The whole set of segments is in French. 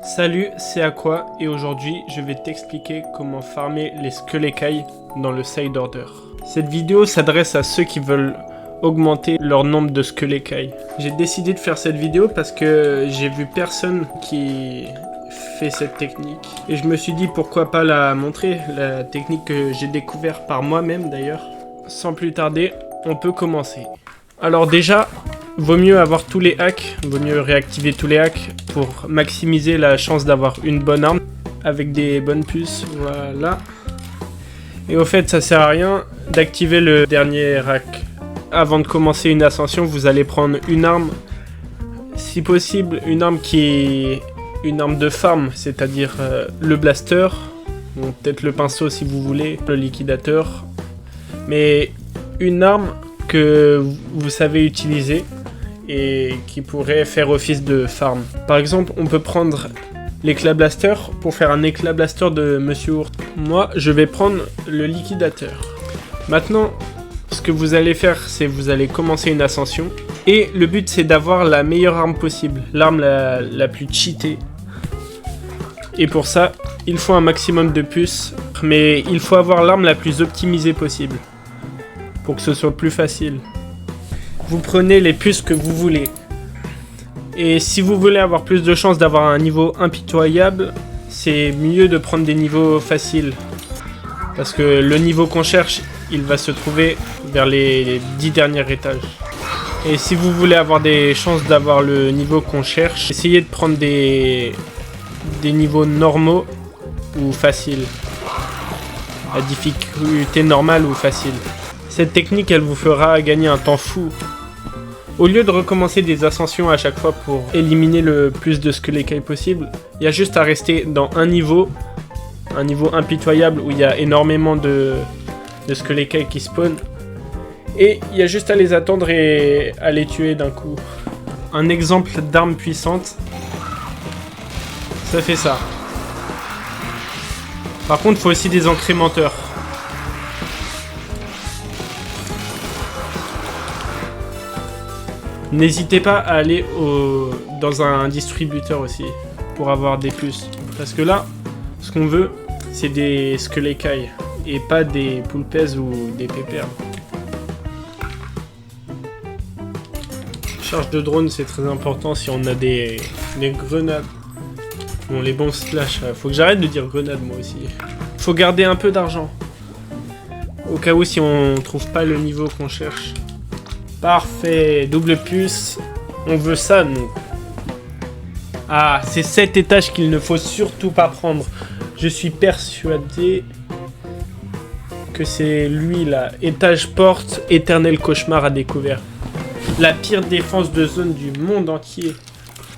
Salut, c'est Aqua et aujourd'hui je vais t'expliquer comment farmer les Skull-Écailles dans le Side Order. Cette vidéo s'adresse à ceux qui veulent augmenter leur nombre de Skull-Écailles. J'ai décidé de faire cette vidéo parce que j'ai vu personne qui fait cette technique. Et je me suis dit pourquoi pas la montrer, la technique que j'ai découverte par moi-même d'ailleurs. Sans plus tarder, on peut commencer. Alors déjà, vaut mieux avoir tous les hacks, vaut mieux réactiver tous les hacks pour maximiser la chance d'avoir une bonne arme avec des bonnes puces, voilà. Et au fait, ça sert à rien d'activer le dernier hack. Avant de commencer une ascension, vous allez prendre une arme, si possible, une arme qui est une arme de farm, c'est-à-dire le blaster, bon, peut-être le pinceau si vous voulez, le liquidateur, mais une arme que vous savez utiliser et qui pourrait faire office de farm. Par exemple, on peut prendre l'éclat blaster pour faire un éclat blaster de Monsieur Ours. Moi, je vais prendre le liquidateur. Maintenant, ce que vous allez faire, c'est vous allez commencer une ascension. Et le but, c'est d'avoir la meilleure arme possible. L'arme la plus cheatée. Et pour ça, il faut un maximum de puces. Mais il faut avoir l'arme la plus optimisée possible. Pour que ce soit plus facile. Vous prenez les puces que vous voulez. Et si vous voulez avoir plus de chances d'avoir un niveau impitoyable, c'est mieux de prendre des niveaux faciles. Parce que le niveau qu'on cherche, il va se trouver vers les 10 derniers étages. Et si vous voulez avoir des chances d'avoir le niveau qu'on cherche, essayez de prendre des niveaux normaux ou faciles. La difficulté normale ou facile. Cette technique, elle vous fera gagner un temps fou. Au lieu de recommencer des ascensions à chaque fois pour éliminer le plus de Skull-Écailles possible, il y a juste à rester dans un niveau impitoyable où il y a énormément de Skull-Écailles qui spawnent. Et il y a juste à les attendre et à les tuer d'un coup. Un exemple d'arme puissante, ça fait ça. Par contre, il faut aussi des incrémenteurs. N'hésitez pas à aller dans un distributeur aussi, pour avoir des puces. Parce que là, ce qu'on veut, c'est des Skull-Écailles, et pas des poulpes ou des pépères. Charge de drone, c'est très important si on a des grenades. Bon, les bombes splash, faut que j'arrête de dire grenade moi aussi. Faut garder un peu d'argent. Au cas où si on trouve pas le niveau qu'on cherche. Parfait, double puce, on veut ça nous. Ah, c'est cet étage qu'il ne faut surtout pas prendre. Je suis persuadé que c'est lui là. Étage porte, éternel cauchemar à découvert. La pire défense de zone du monde entier.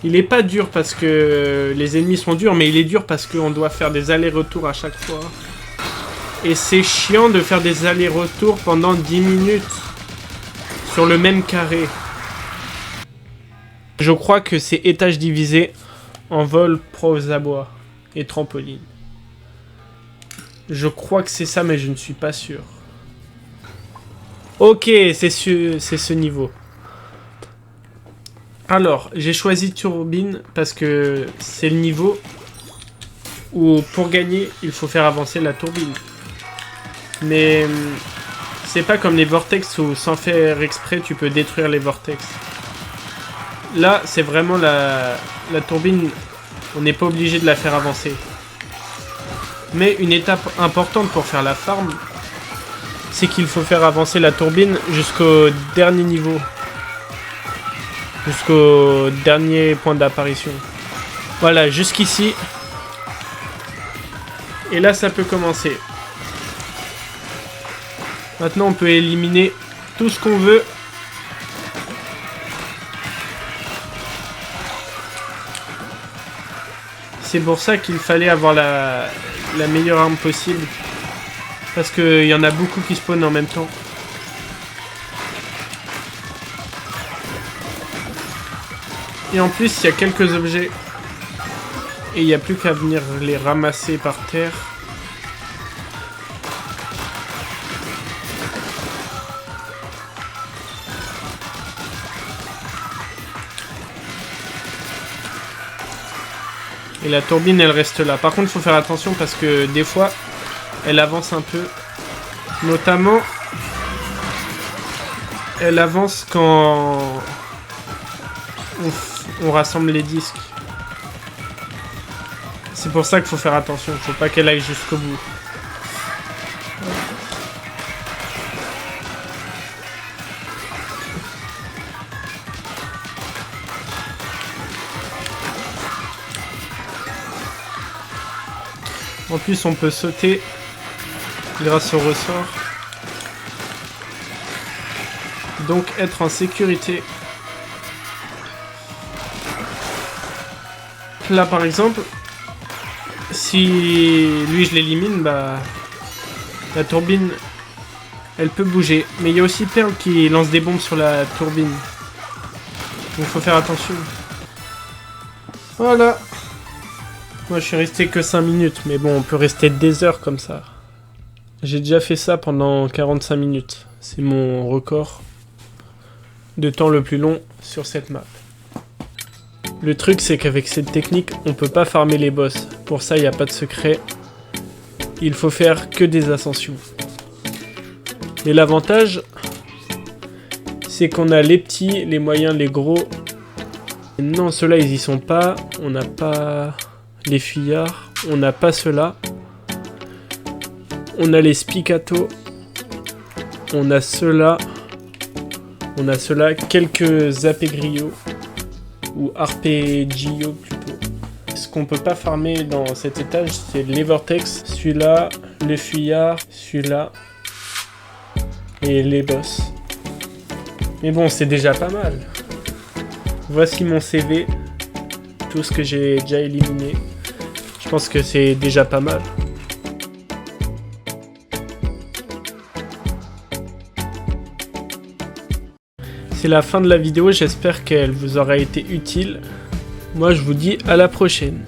Il est pas dur parce que les ennemis sont durs, mais il est dur parce qu'on doit faire des allers-retours à chaque fois. Et c'est chiant de faire des allers-retours pendant 10 minutes. Sur le même carré. Je crois que c'est étage divisé en vol, pros à bois et trampoline. Je crois que c'est ça, mais je ne suis pas sûr. Ok, c'est ce niveau. Alors, j'ai choisi turbine parce que c'est le niveau où pour gagner, il faut faire avancer la turbine. Mais c'est pas comme les vortex où sans faire exprès tu peux détruire les vortex. Là c'est vraiment la turbine, on n'est pas obligé de la faire avancer. Mais une étape importante pour faire la farm, c'est qu'il faut faire avancer la turbine jusqu'au dernier niveau. Jusqu'au dernier point d'apparition. Voilà, jusqu'ici. Et là ça peut commencer. Maintenant, on peut éliminer tout ce qu'on veut. C'est pour ça qu'il fallait avoir la meilleure arme possible. Parce qu'il y en a beaucoup qui spawnent en même temps. Et en plus, il y a quelques objets. Et il n'y a plus qu'à venir les ramasser par terre. Et la turbine, elle reste là. Par contre, il faut faire attention parce que des fois, elle avance un peu. Notamment, elle avance quand on rassemble les disques. C'est pour ça qu'il faut faire attention. Il faut pas qu'elle aille jusqu'au bout. En plus, on peut sauter grâce au ressort. Donc, être en sécurité. Là, par exemple, si lui, je l'élimine, bah, la turbine, elle peut bouger. Mais il y a aussi Pearl qui lance des bombes sur la turbine. Donc, faut faire attention. Voilà. Moi, je suis resté que 5 minutes, mais bon, on peut rester des heures comme ça. J'ai déjà fait ça pendant 45 minutes. C'est mon record de temps le plus long sur cette map. Le truc, c'est qu'avec cette technique, on peut pas farmer les boss. Pour ça, il n'y a pas de secret. Il faut faire que des ascensions. Et l'avantage, c'est qu'on a les petits, les moyens, les gros. Et non, ceux-là, ils y sont pas. On n'a pas... les fuyards, on n'a pas cela. On a les spiccato. On a cela. On a cela. Quelques apégrios. Ou arpeggio plutôt. Ce qu'on peut pas farmer dans cet étage, c'est les vortex. Celui-là, le fuyard, celui-là. Et les boss. Mais bon, c'est déjà pas mal. Voici mon CV. Tout ce que j'ai déjà éliminé. Je pense que c'est déjà pas mal. C'est la fin de la vidéo, j'espère qu'elle vous aura été utile. Moi je vous dis à la prochaine.